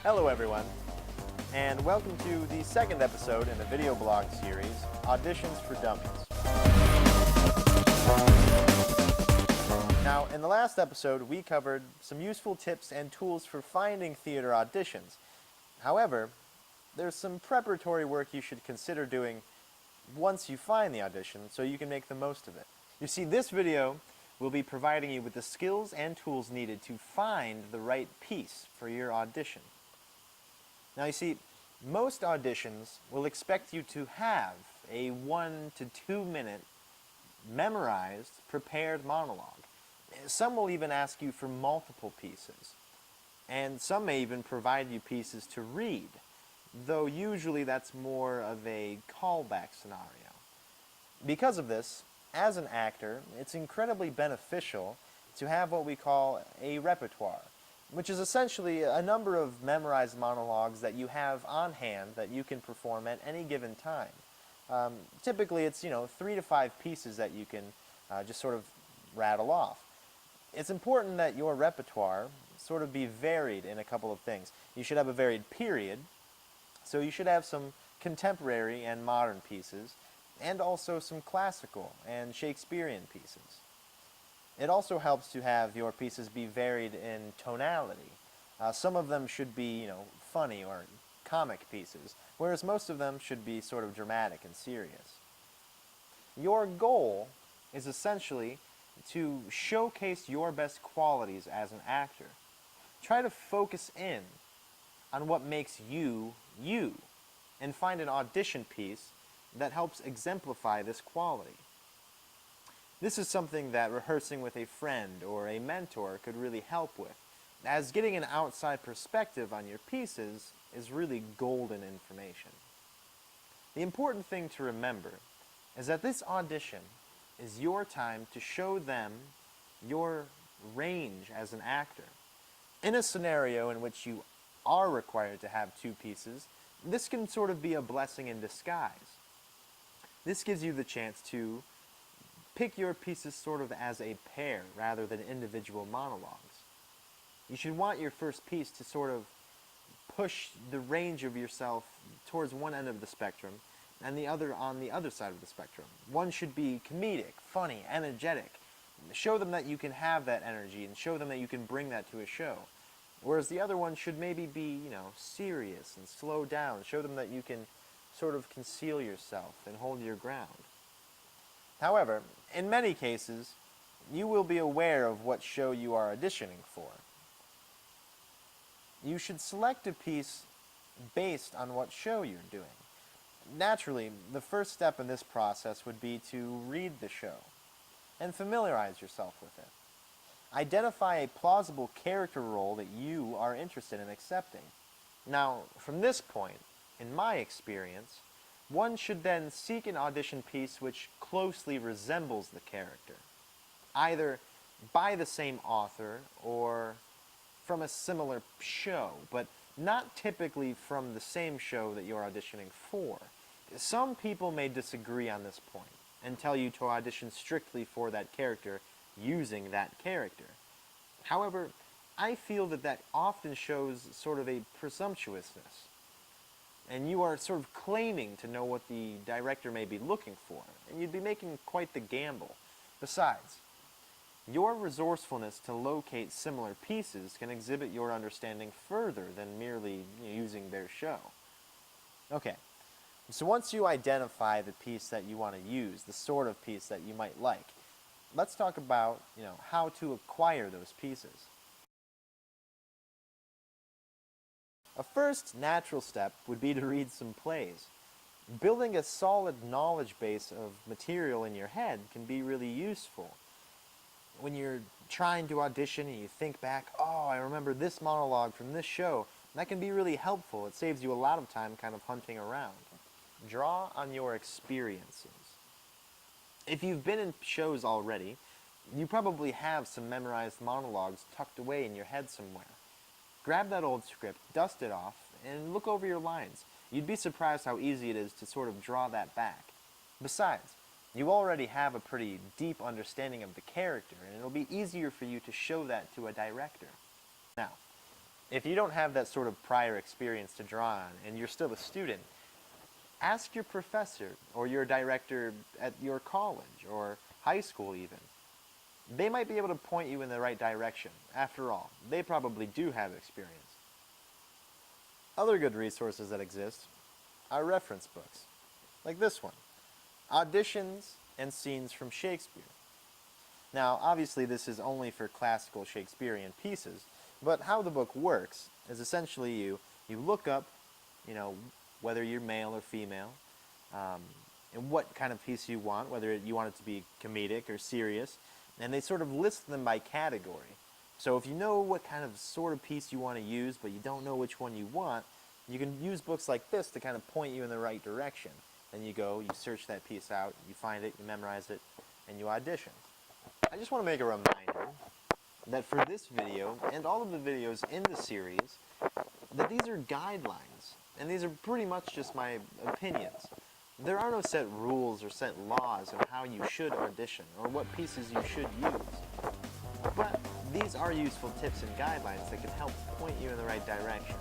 Hello everyone, and welcome to the second episode in the video blog series, Auditions for Dummies. Now, in the last episode, we covered some useful tips and tools for finding theater auditions. However, there's some preparatory work you should consider doing once you find the audition so you can make the most of it. You see, this video will be providing you with the skills and tools needed to find the right piece for your audition. Now you see, most auditions will expect you to have a 1 to 2 minute memorized, prepared monologue. Some will even ask you for multiple pieces. And some may even provide you pieces to read, though usually that's more of a callback scenario. Because of this, as an actor, it's incredibly beneficial to have what we call a repertoire, which is essentially a number of memorized monologues that you have on hand that you can perform at any given time. Typically it's 3 to 5 pieces that you can just sort of rattle off. It's important that your repertoire sort of be varied in a couple of things. You should have a varied period, so you should have some contemporary and modern pieces, and also some classical and Shakespearean pieces. It also helps to have your pieces be varied in tonality. Some of them should be, funny or comic pieces, whereas most of them should be sort of dramatic and serious. Your goal is essentially to showcase your best qualities as an actor. Try to focus in on what makes you, you, and find an audition piece that helps exemplify this quality. This is something that rehearsing with a friend or a mentor could really help with, as getting an outside perspective on your pieces is really golden information. The important thing to remember is that this audition is your time to show them your range as an actor. In a scenario in which you are required to have 2 pieces, this can sort of be a blessing in disguise. This gives you the chance to pick your pieces sort of as a pair rather than individual monologues. You should want your first piece to sort of push the range of yourself towards one end of the spectrum and the other on the other side of the spectrum. One should be comedic, funny, energetic. Show them that you can have that energy and show them that you can bring that to a show. Whereas the other one should maybe be, serious and slow down. Show them that you can sort of conceal yourself and hold your ground. However, in many cases, you will be aware of what show you are auditioning for. You should select a piece based on what show you're doing. Naturally, the first step in this process would be to read the show and familiarize yourself with it. Identify a plausible character role that you are interested in accepting. Now, from this point, in my experience, one should then seek an audition piece which closely resembles the character, either by the same author or from a similar show, but not typically from the same show that you're auditioning for. Some people may disagree on this point and tell you to audition strictly for that character using that character. However, I feel that often shows sort of a presumptuousness, and you are sort of claiming to know what the director may be looking for, and you'd be making quite the gamble. Besides, your resourcefulness to locate similar pieces can exhibit your understanding further than merely using their show. Okay, so once you identify the piece that you want to use, the sort of piece that you might like, let's talk about how to acquire those pieces. A first natural step would be to read some plays. Building a solid knowledge base of material in your head can be really useful. When you're trying to audition and you think back, oh, I remember this monologue from this show, that can be really helpful. It saves you a lot of time kind of hunting around. Draw on your experiences. If you've been in shows already, you probably have some memorized monologues tucked away in your head somewhere. Grab that old script, dust it off, and look over your lines. You'd be surprised how easy it is to sort of draw that back. Besides, you already have a pretty deep understanding of the character, and it'll be easier for you to show that to a director. Now, If you don't have that sort of prior experience to draw on and you're still a student, ask your professor or your director at your college or high school even. They might be able to point you in the right direction. After all, they probably do have experience. Other good resources that exist are reference books, like this one, Auditions and Scenes from Shakespeare. Now, obviously this is only for classical Shakespearean pieces, but how the book works is essentially you look up, whether you're male or female, and what kind of piece you want, whether you want it to be comedic or serious, and they sort of list them by category. So if you know what kind of sort of piece you want to use, but you don't know which one you want, you can use books like this to kind of point you in the right direction. Then you go, you search that piece out, you find it, you memorize it, and you audition. I just want to make a reminder that for this video, and all of the videos in the series, that these are guidelines, and these are pretty much just my opinions. There are no set rules or set laws of how you should audition, or what pieces you should use. But these are useful tips and guidelines that can help point you in the right direction.